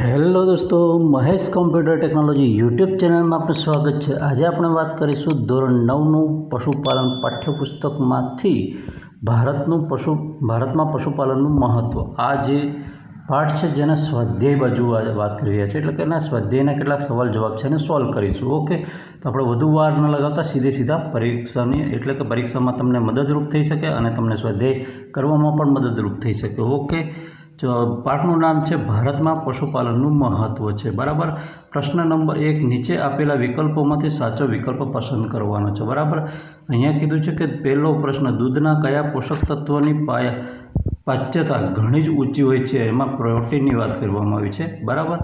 Hello દોસ્તો, Mahesh computer technology YouTube ચેનલમાં આપનું સ્વાગત છે। આજે આપણે વાત કરીશું ધોરણ 9નું પશુપાલન પાઠ્યપુસ્તકમાંથી ભારતમાં પશુપાલનનું મહત્ત્વ। આ જે પાઠ છે જેના સ્વાધ્યાય બાજુ વાત કરી રહ્યા છે, એટલે કે એના સ્વાધ્યાયના કેટલાક સવાલ જવાબ છે એને સોલ્વ કરીશું। ઓકે, તો આપણે વધુ વાર ન લગાવતા સીધા પરીક્ષાની એટલે કે પરીક્ષામાં તમને મદદરૂપ થઈ શકે અને તમને સ્વાધ્યાય કરવામાં પણ મદદરૂપ થઈ શકે। ઓકે, જો પાઠનું નામ છે ભારતમાં પશુપાલનનું મહત્ત્વ છે, બરાબર। પ્રશ્ન નંબર 1, નીચે આપેલા વિકલ્પોમાંથી સાચો વિકલ્પ પસંદ કરવાનો છે, બરાબર। અહીંયા કીધું છે કે પહેલો પ્રશ્ન, દૂધના કયા પોષક તત્વોની પાચ્યતા ઘણી જ ઊંચી હોય છે, એમાં પ્રોટીનની વાત કરવામાં આવી છે, બરાબર।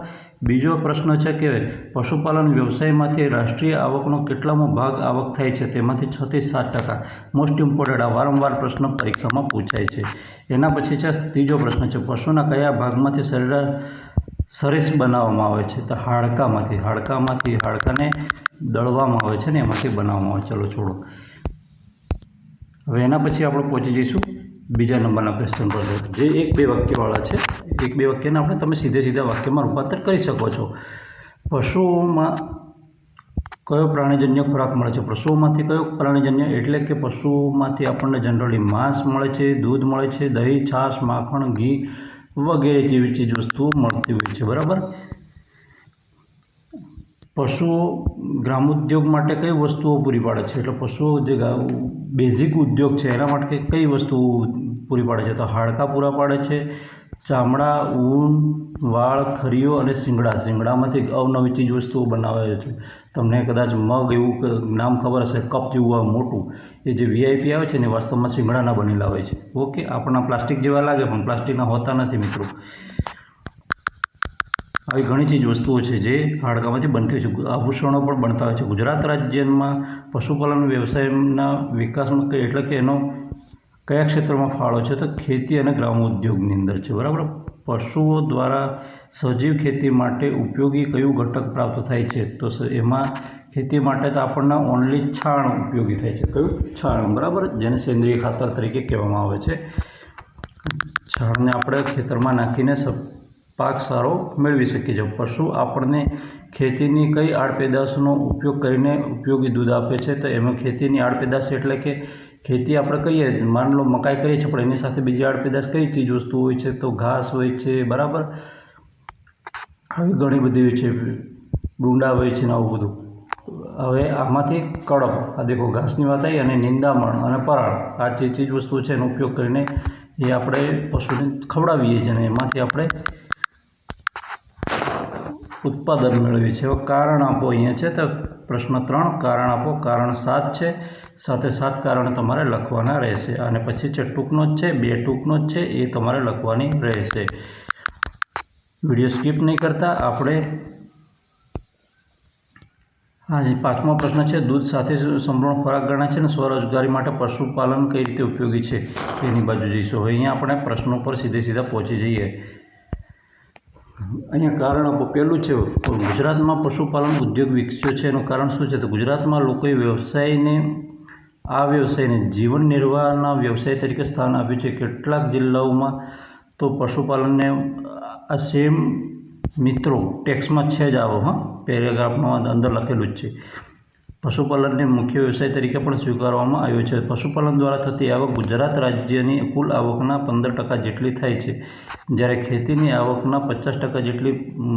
બીજો પ્રશ્ન છે કે પશુપાલન વ્યવસાયમાંથી રાષ્ટ્રીય આવકનો કેટલામો ભાગ આવક થાય છે, તેમાંથી 6 થી 7%। મોસ્ટ ઇમ્પોર્ટન્ટ, આ વારંવાર પ્રશ્ન પરીક્ષામાં પૂછાય છે। એના પછી છે ત્રીજો પ્રશ્ન છે, પશુના કયા ભાગમાંથી સરીસ બનાવવામાં આવે છે, તો હાડકાને દળવામાં આવે છે ને એમાંથી બનાવવામાં આવે છે। ચલો છોડો, હવે એના પછી આપણે પહોંચી જઈશું બીજા નંબરના ક્વેશ્ચન પર, જે 1-2 વાક્યવાળા છે। 1-2 વાક્યને આપણે તમે સીધા વાક્યમાં રૂપાંતર કરી શકો છો। પશુઓમાં કયો પ્રાણીજન્ય ખોરાક મળે છે? પશુઓમાંથી કયો પ્રાણીજન્ય એટલે કે પશુઓમાંથી આપણને જનરલી માંસ મળે છે, દૂધ મળે છે, દહીં, છાશ, માખણ, ઘી વગેરે જેવી ચીજ વસ્તુઓ મળતી હોય છે, બરાબર। પશુઓ ગ્રામોદ્યોગ માટે કઈ વસ્તુઓ પૂરી પાડે છે? એટલે પશુઓ જે બેઝિક ઉદ્યોગ છે એના માટે કઈ વસ્તુ પૂરી પાડે છે? તો હાડકાં પૂરા પાડે છે, ચામડા, ઊન, વાળ, ખરીઓ અને શિંગડામાંથી અવનવી ચીજ વસ્તુઓ બનાવે છે। તમને કદાચ મગ એવું નામ ખબર હશે, કપ જેવું મોટું, એ જે વીઆઈપી આવે છે ને વાસ્તવમાં શિંગડાના બનેલા હોય છે। ઓકે, આપણા પ્લાસ્ટિક જેવા લાગે પણ પ્લાસ્ટિકના હોતા નથી મિત્રો। આવી ઘણી ચીજ વસ્તુઓ છે જે હાડકામાંથી બનતી હોય છે, આભૂષણો પણ બનતા હોય છે। ગુજરાત રાજ્યમાં પશુપાલન વ્યવસાયના વિકાસમાં એટલે કે એનો કયા ક્ષેત્રમાં ફાળો છે? તો ખેતી અને ગ્રામોદ્યોગની અંદર છે, બરાબર। પશુઓ દ્વારા સજીવ ખેતી માટે ઉપયોગી કયું ઘટક પ્રાપ્ત થાય છે? તો એમાં ખેતી માટે તો આપણને ઓનલી છાણ ઉપયોગી થાય છે। કયું? છાણ, બરાબર, જેને સેન્દ્રિય ખાતર તરીકે કહેવામાં આવે છે। છાણને આપણે ખેતરમાં નાખીને પાક સારો મેળવી શકીએ છીએ। પશુ આપણને ખેતીની કઈ આડપેદાશનો ઉપયોગ કરીને ઉપયોગી દૂધ આપે છે? તો એમાં ખેતીની આડપેદાશ એટલે કે ખેતી આપણે કહીએ, માન લો મકાઈ કરીએ છીએ પણ એની સાથે બીજી આડપેદાશ કઈ ચીજ વસ્તુ હોય છે? તો ઘાસ હોય છે, બરાબર, આવી ઘણી બધી હોય છે, ડુંડા હોય છે ને આવું બધું। હવે આમાંથી કડપ, આ દેખો ઘાસની વાત આવી, અને નિંદામણ અને પરાળ, આ જે ચીજ વસ્તુ છે એનો ઉપયોગ કરીને એ આપણે પશુને ખવડાવીએ છીએ અને એમાંથી આપણે ઉત્પાદન મેળવીએ છીએ। હવે કારણ આપો, અહીંયા છે તો પ્રશ્ન 3, કારણ આપો, કારણ 7 છે, સાથે 7 કારણ તમારે લખવાના રહેશે। અને પછી છે ટૂંકનો જ છે, 2 ટૂંકનો જ છે, એ તમારે લખવાની રહેશે। વિડીયો સ્કીપ નહીં કરતા। આપણે હા, 5મો પ્રશ્ન છે, દૂધ સાથે સંપૂર્ણ ખોરાક ગણાય છે અને સ્વરોજગારી માટે પશુપાલન કઈ રીતે ઉપયોગી છે એની બાજુ જઈશું। હવે અહીંયા આપણે પ્રશ્નો પર સીધા પહોંચી જઈએ। અહીંયા કારણ આપો, પહેલું છે, ગુજરાતમાં પશુપાલન ઉદ્યોગ વિકસ્યો છે, એનું કારણ શું છે? તો ગુજરાતમાં લોકોએ આ વ્યવસાયને જીવન નિર્વાહના વ્યવસાય તરીકે સ્થાન આપ્યું છે। કેટલાક જિલ્લાઓમાં તો પશુપાલનને આ સેમ મિત્રો ટેક્સમાં છે જ, આવો પેરેગ્રાફમાં અંદર લખેલું જ છે। પશુપાલનને મુખ્ય વ્યવસાય તરીકે પણ સ્વીકારવામાં આવ્યો છે। પશુપાલન દ્વારા થતી આવક ગુજરાત રાજ્યની કુલ આવકના 15% જેટલી થાય છે, જ્યારે ખેતીની આવકના 50% જેટલી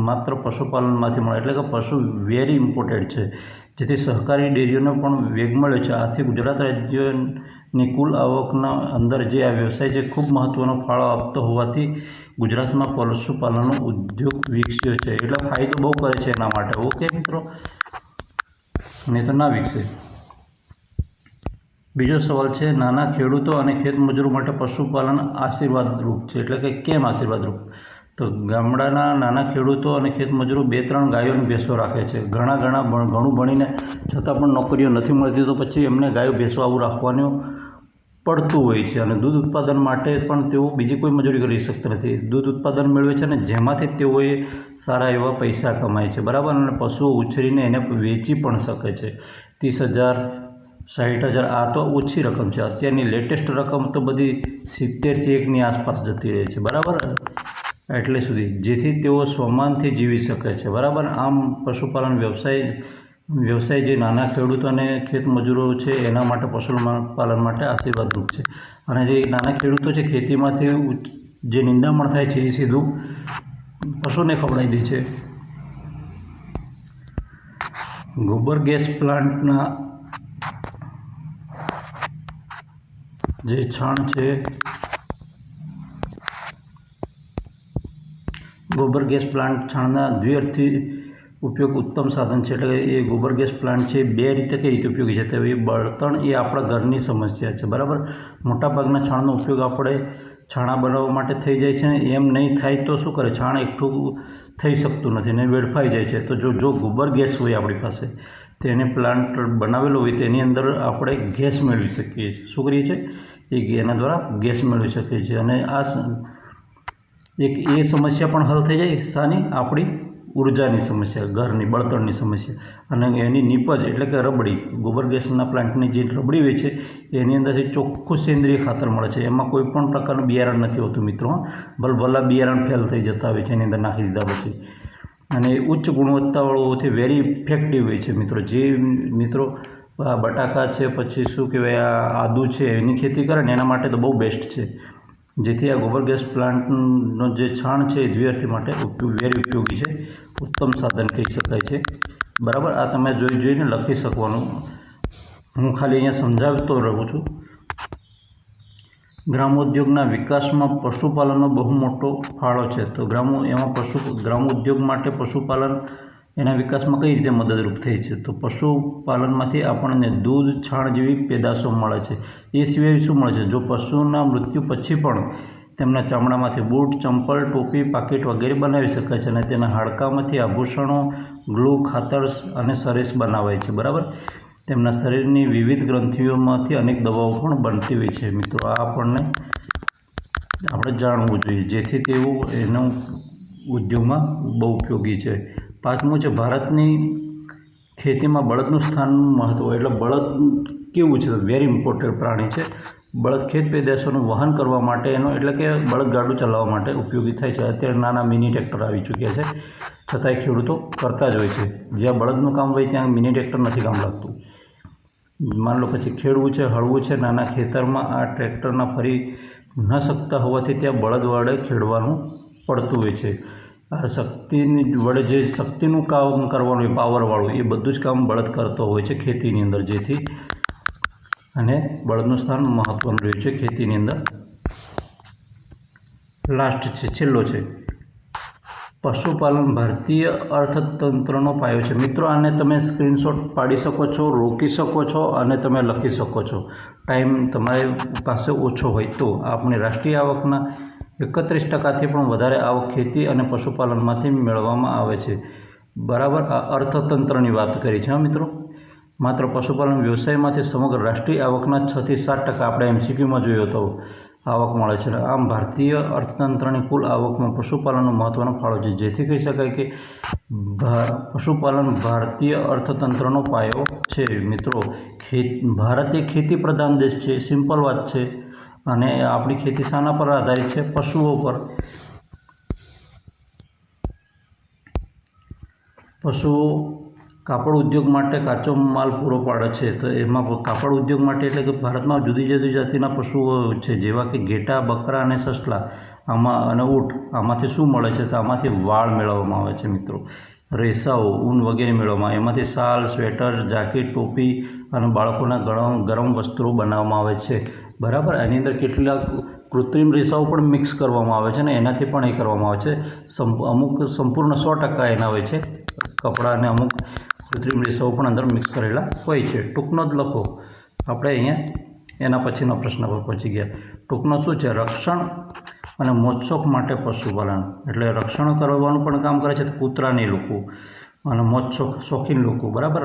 માત્ર પશુપાલનમાંથી મળે, એટલે કે પશુ વેરી ઇમ્પોર્ટન્ટ છે, જેથી સહકારી ડેરીઓને પણ વેગ મળ્યો છે। આથી ગુજરાત રાજ્યની કુલ આવકના અંદર જે આ વ્યવસાય છે ખૂબ મહત્ત્વનો ફાળો આપતો હોવાથી ગુજરાતમાં પશુપાલનનો ઉદ્યોગ વિકસ્યો છે। એટલે ફાયદો બહુ કરે છે એના માટે। ઓકે મિત્રો, નહીં તો ના વિકસે। બીજો સવાલ છે, નાના ખેડૂતો અને ખેતમજૂરો માટે પશુપાલન આશીર્વાદરૂપ છે, એટલે કે કેમ આશીર્વાદરૂપ? તો ગામડાના નાના ખેડૂતો અને ખેતમજૂરો 2-3 ગાયો અને ભેંસો રાખે છે। ઘણું ભણીને છતાં પણ નોકરીઓ નથી મળતી, તો પછી એમને ગાયો ભેંસો આવું રાખવાનું પડતું હોય છે। અને દૂધ ઉત્પાદન માટે પણ તેઓ બીજી કોઈ મજૂરી કરી શકતા નથી, દૂધ ઉત્પાદન મેળવે છે અને જેમાંથી તેઓએ સારા એવા પૈસા કમાય છે, બરાબર। અને પશુઓ ઉછેરીને એને વેચી પણ શકે છે। 30,000, 60,000 આ તો ઓછી રકમ છે, અત્યારની લેટેસ્ટ રકમ તો બધી 70 થી 1ની આસપાસ જતી રહે છે, બરાબર। એટલે સુધી, જેથી તેઓ સ્વમાનથી જીવી શકે છે, બરાબર. આમ પશુપાલન વ્યવસાય જે નાના ખેડૂતો અને ખેતમજૂરો છે એના માટે પશુપાલન માટે આશીર્વાદરૂપ છે. અને જે નાના ખેડૂતો છે ખેતીમાંથી જે નિંદામણ થાય છે એ સીધું પશુને ખવડાવી દે છે. ગોબર ગેસ પ્લાન્ટના જે છાણ છે, ગોબર ગેસ પ્લાન્ટ છાણના દ્વિઅર્થી ઉપયોગ ઉત્તમ સાધન છે. એટલે એ ગોબર ગેસ પ્લાન્ટ છે બે રીતે કઈ રીતે ઉપયોગી છે, તો એ બળતણ એ આપણા ઘરની સમસ્યા છે, બરાબર. મોટાભાગના છાણનો ઉપયોગ આપણે છાણા બનાવવા માટે થઈ જાય છે. એમ નહીં થાય તો શું કરે, છાણ એકઠું થઈ શકતું નથી ને વેડફાઈ જાય છે. તો જો ગોબર ગેસ હોય આપણી પાસે, તો એને પ્લાન્ટ બનાવેલો હોય તો એની અંદર આપણે ગેસ મેળવી શકીએ છીએ. શું કરીએ છીએ, એના દ્વારા ગેસ મેળવી શકીએ છીએ. અને આ એક એ સમસ્યા પણ હલ થઈ જાય, શાની, આપણી ઉર્જાની સમસ્યા, ઘરની બળતણની સમસ્યા. અને એની નીપજ એટલે કે રબડી, ગોબર ગેસના પ્લાન્ટની જે રબડી હોય છે એની અંદરથી ચોખ્ખું સેન્દ્રિય ખાતર મળે છે. એમાં કોઈ પણ પ્રકારનું બિયારણ નથી હોતું મિત્રો. ભલભલા બિયારણ ફેલ થઈ જતા હોય છે એની અંદર નાખી દીધા પછી. અને ઉચ્ચ ગુણવત્તાવાળું હોવાથી વેરી ઇફેક્ટિવ હોય છે મિત્રો. જે મિત્રો બટાકા છે, પછી શું કહેવાય આદુ છે, એની ખેતી કરે ને એના માટે તો બહુ બેસ્ટ છે. જેથી આ ગોબર ગેસ પ્લાન્ટનો જે છાણ છે એ દ્વિઅર્થી માટે વેરી ઉપયોગી છે, ઉત્તમ સાધન કહી શકાય છે, બરાબર. આ તમે જોઈને લખી શકવાનું, હું ખાલી અહીંયા સમજાવતો રહું છું. ગ્રામોદ્યોગના વિકાસમાં પશુપાલનનો બહુ મોટો ફાળો છે. તો ગ્રામોદ્યોગ માટે પશુપાલન એના વિકાસમાં કઈ રીતે મદદરૂપ થઈ છે, તો પશુપાલનમાંથી આપણને દૂધ, છાણ જેવી પેદાશો મળે છે. એ સિવાય શું મળે છે, જો પશુના મૃત્યુ પછી પણ તેમના ચામડામાંથી બૂટ, ચંપલ, ટોપી, પાકીટ વગેરે બનાવી શકાય છે. અને તેના હાડકામાંથી આભૂષણો, ગ્લુ, ખાતર અને સરેશ બનાવાય છે, બરાબર. તેમના શરીરની વિવિધ ગ્રંથિઓમાંથી અનેક દવાઓ પણ બનતી હોય છે મિત્રો. આ આપણે જાણવું જોઈએ, જેથી તેઓ એનો ઉદ્યોગમાં બહુ ઉપયોગી છે. પાંચમું છે ભારતની ખેતીમાં બળદનું સ્થાન મહત્વ. એટલે બળદ કેવું છે, વેરી ઇમ્પોર્ટન્ટ પ્રાણી છે. બળદ ખેત પેદાશોનું વહન કરવા માટે એટલે કે બળદગાડું ચલાવવા માટે ઉપયોગી થાય છે. અત્યારે નાના મિની ટ્રેક્ટર આવી ચૂક્યા છે, છતાંય ખેડૂતો કરતા જ હોય છે. જ્યાં બળદનું કામ હોય ત્યાં મિની ટ્રેક્ટર નથી કામ લાગતું. માન લો પછી ખેડવું છે, હળવું છે, નાના ખેતરમાં આ ટ્રેક્ટરના ફરી ન શકતા હોવાથી ત્યાં બળદ વડે ખેડવાનું પડતું હોય છે. આ શક્તિની વડે જે શક્તિનું કામ કરવાનું હોય, પાવરવાળું, એ બધું જ કામ બળદ કરતો હોય છે ખેતીની અંદર. જેથી અને બળદનું સ્થાન મહત્વનું રહ્યું છે ખેતીની અંદર. લાસ્ટ છે, છેલ્લો છે, પશુપાલન ભારતીય અર્થતંત્રનો પાયો છે. મિત્રો આને તમે સ્ક્રીનશોટ પાડી શકો છો, રોકી શકો છો અને તમે લખી શકો છો. ટાઈમ તમારી પાસે ઓછો હોય તો. આપણે રાષ્ટ્રીય આવકના 31% પણ વધારે આવક ખેતી અને પશુપાલનમાંથી મેળવવામાં આવે છે, બરાબર. આ અર્થતંત્રની વાત કરી છે મિત્રો. માત્ર પશુપાલન વ્યવસાયમાંથી સમગ્ર રાષ્ટ્રીય આવકના 6 થી 7% આપણે એમસીક્યુમાં જોયો હતો આવક મળે છે. આમ ભારતીય અર્થતંત્રની કુલ આવકમાં પશુપાલનનો મહત્ત્વનો ફાળો છે. જેથી કહી શકાય કે પશુપાલન ભારતીય અર્થતંત્રનો પાયો છે મિત્રો. ભારત એક ખેતી પ્રધાન દેશ છે, સિમ્પલ વાત છે. અને આપણી ખેતી શાના પર આધારિત છે, પશુઓ પર. પશુઓ કાપડ ઉદ્યોગ માટે કાચો માલ પૂરો પાડે છે. તો એમાં કાપડ ઉદ્યોગ માટે એટલે કે ભારતમાં જુદી જુદી જાતિના પશુઓ છે, જેવા કે ઘેટા, બકરા અને સસલા અને ઊંટ. આમાંથી શું મળે છે, તો આમાંથી વાળ મેળવવામાં આવે છે મિત્રો, રેસાઓ, ઊન વગેરે મેળવવામાં. એમાંથી શાલ, સ્વેટર, જાકીટ, ટોપી અને બાળકોના ગરમ વસ્ત્રો બનાવવામાં આવે છે, બરાબર. એની અંદર કેટલાક કૃત્રિમ રેસાઓ પણ મિક્સ કરવામાં આવે છે અને એનાથી પણ એ કરવામાં આવે છે. અમુક સંપૂર્ણ 100% એના હોય છે કપડાં, અને અમુક કૃત્રિમ રેસાઓ પણ અંદર મિક્સ કરેલા હોય છે. ટૂંકનો જ લખો. આપણે અહીંયા એના પછીનો પ્રશ્ન પર પહોંચી ગયા. ટૂંકનો શું છે, રક્ષણ અને મોજશોખ માટે પશુપાલન. એટલે રક્ષણ કરવાનું પણ કામ કરે છે કૂતરાની લોકો અને શોખીન લોકો, બરાબર.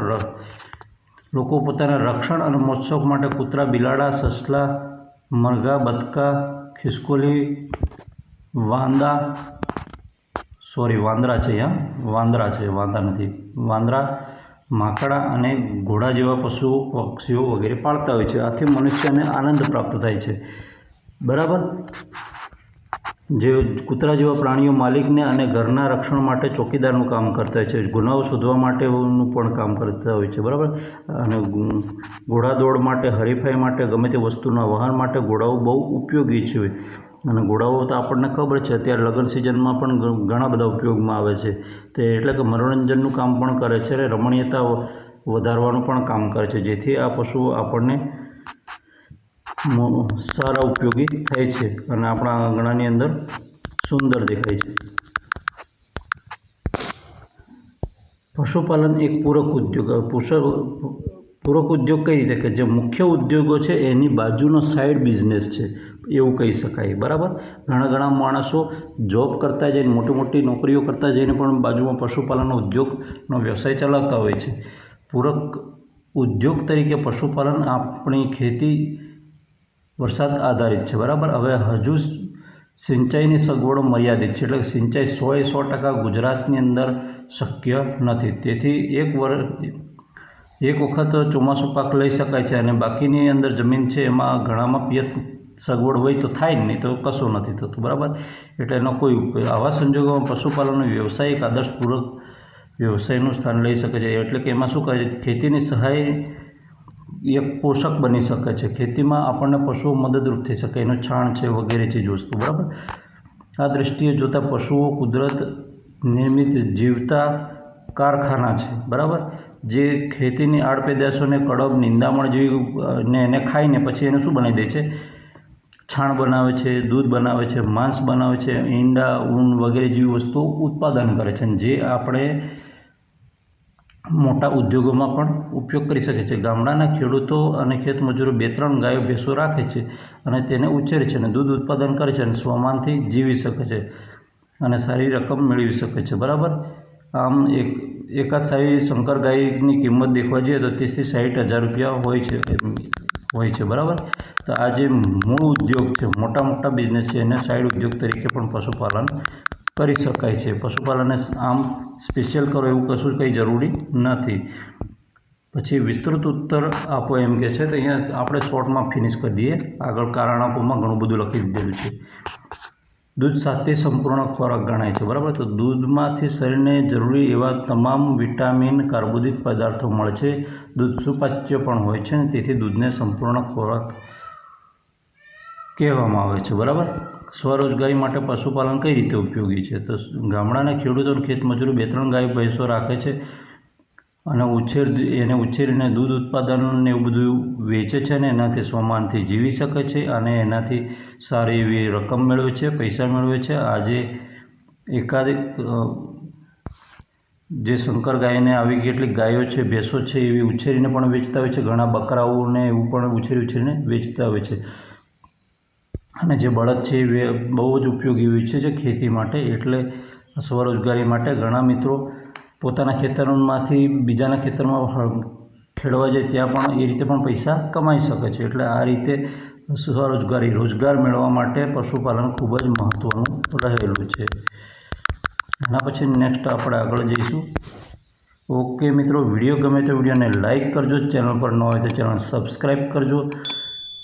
લોકો પોતાના રક્ષણ અને મોજશોખ માટે કૂતરા, બિલાડા, સસલા, મરઘા, બતકા, ખિસકોલી, વાંદરા છે, વાંદા નથી, વાંદરા, માકડા અને ઘોડા જેવા પશુઓ, પક્ષીઓ વગેરે પાળતા હોય છે. આથી મનુષ્યને આનંદ પ્રાપ્ત થાય છે, બરાબર. જે કૂતરા જેવા પ્રાણીઓ માલિકને અને ઘરના રક્ષણ માટે ચોકીદારનું કામ કરતા હોય છે, ગુનાઓ શોધવા માટેનું પણ કામ કરતા હોય છે, બરાબર. અને ઘોડાદોડ માટે, હરીફાઈ માટે, ગમે તે વસ્તુના વહન માટે ઘોડાઓ બહુ ઉપયોગી છે. અને ઘોડાઓ તો આપણને ખબર છે, અત્યારે લગ્ન સિઝનમાં પણ ઘણા બધા ઉપયોગમાં આવે છે. તે એટલે કે મનોરંજનનું કામ પણ કરે છે અને રમણીયતા વધારવાનું પણ કામ કરે છે, જેથી આ પશુઓ આપણને સારા ઉપયોગી થાય છે અને આપણા આંગણાની અંદર સુંદર દેખાય છે. પશુપાલન એક પૂરક ઉદ્યોગ. પૂરક ઉદ્યોગ કઈ રીતે કે જે મુખ્ય ઉદ્યોગો છે એની બાજુનો સાઈડ બિઝનેસ છે એવું કહી શકાય, બરાબર. ઘણા માણસો જોબ કરતા જઈને, મોટી મોટી નોકરીઓ કરતા જઈને પણ બાજુમાં પશુપાલનનો ઉદ્યોગનો વ્યવસાય ચલાવતા હોય છે. પૂરક ઉદ્યોગ તરીકે પશુપાલન આપણી ખેતી વરસાદ આધારિત છે, બરાબર. હવે હજુ સિંચાઈની સગવડો મર્યાદિત છે, એટલે કે સિંચાઈ 100% ગુજરાતની અંદર શક્ય નથી. તેથી એક વખત ચોમાસું પાક લઈ શકાય છે અને બાકીની અંદર જમીન છે એમાં ઘણામાં પિયત સગવડ હોય તો થાય જ, નહીં તો કશું નથી થતું, બરાબર. એટલે એનો કોઈ ઉપયોગ. આવા સંજોગોમાં પશુપાલનનો વ્યવસાય એક આદર્શ પૂરક વ્યવસાયનું સ્થાન લઈ શકે છે. એટલે કે એમાં શું કહે છે, ખેતીની સહાય એક પોષક બની શકે છે. ખેતીમાં આપણને પશુઓ મદદરૂપ થઈ શકે, એનું છાણ છે વગેરે ચીજ વસ્તુ, બરાબર. આ દૃષ્ટિએ જોતાં પશુઓ કુદરત નિર્મિત જીવતા કારખાના છે, બરાબર. જે ખેતીની આડપેદાશોને, કડબ, નિંદામણ જેવી ને એને ખાઈને પછી એને શું બનાવી દે છે, છાણ બનાવે છે, દૂધ બનાવે છે, માંસ બનાવે છે, ઈંડા, ઊન વગેરે જેવી વસ્તુઓ ઉત્પાદન કરે છે, જે આપણે મોટા ઉદ્યોગોમાં પણ ઉપયોગ કરી શકે છે. ગામડાના ખેડૂતો અને ખેતમજૂરો 2-3 ગાયો ભેંસો રાખે છે અને તેને ઉછેરે છે અને દૂધ ઉત્પાદન કરે છે અને સ્વમાનથી જીવી શકે છે અને સારી રકમ મેળવી શકે છે, બરાબર. આમ એકાદ સારી સંકર ગાયની કિંમત દેખવા જઈએ તો 30,000 થી 60,000 રૂપિયા હોય છે, બરાબર. તો આ જે મૂળ ઉદ્યોગ છે, મોટા બિઝનેસ છે, એને સાઈડ ઉદ્યોગ તરીકે પણ પશુપાલન કરી શકાય છે. પશુપાલનને આમ સ્પેશિયલ કરો એવું કશું કંઈ જરૂરી નથી. પછી વિસ્તૃત ઉત્તર આપો એમ કે છે, તો અહીંયા આપણે શોર્ટમાં ફિનિશ કરી દઈએ. આગળ કારણ આપોમાં ઘણું બધું લખી દીધેલું છે. દૂધ સાથી સંપૂર્ણ ખોરાક ગણાય છે, બરાબર. તો દૂધમાંથી શરીરને જરૂરી એવા તમામ વિટામિન, કાર્બોદિત પદાર્થો મળે છે. દૂધ સુપાચ્ય પણ હોય છે અને તેથી દૂધને સંપૂર્ણ ખોરાક કહેવામાં આવે છે, બરાબર. સ્વરોજગારી માટે પશુપાલન કઈ રીતે ઉપયોગી છે, તો ગામડાના ખેડૂતો અને ખેતમજૂરો 2-3 ગાય ભેંસો રાખે છે અને એને ઉછેરીને દૂધ ઉત્પાદન એવું બધું વેચે છે અને એનાથી સ્વમાનથી જીવી શકે છે અને એનાથી સારી એવી રકમ મેળવે છે, પૈસા મેળવે છે. આજે એકાદ જે શંકર ગાયને આવી કેટલીક ગાયો છે, ભેંસો છે, એવી ઉછેરીને પણ વેચતા હોય છે. ઘણા બકરાઓને એવું પણ ઉછેરીને વેચતા હોય છે. અને જે બળદ છે એ બહુ જ ઉપયોગી હોય છે જે ખેતી માટે. એટલે સ્વરોજગારી માટે ઘણા મિત્રો પોતાના ખેતરોમાંથી બીજાના ખેતરમાં ખેડવા જાય ત્યાં પણ એ રીતે પણ પૈસા કમાઈ શકે છે. એટલે આ રીતે રોજગાર મેળવવા માટે પશુપાલન ખૂબ જ મહત્ત્વનું રહેલું છે. એના પછી નેક્સ્ટ આપણે આગળ જઈશું. ઓકે મિત્રો, વિડીયો ગમે તો વિડીયોને લાઇક કરજો, ચેનલ પર ન હોય તો ચેનલ સબસ્ક્રાઈબ કરજો.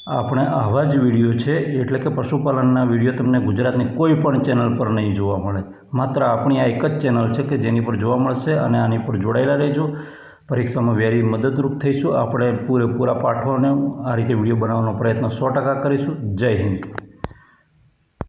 આપણે આવા જ વિડીયો છે, એટલે કે પશુપાલનના વિડીયો તમને ગુજરાતની કોઈ પણ ચેનલ પર નહીં જોવા મળે. માત્ર આપણી આ એક જ ચેનલ છે કે જેની પર જોવા મળશે અને આની પર જોડાયેલા રહેજો. પરીક્ષામાં વેરી મદદરૂપ થઈશું. આપણે પૂરેપૂરા પાઠોને આ રીતે વિડીયો બનાવવાનો પ્રયત્ન 100% કરીશું. જય હિન્દ.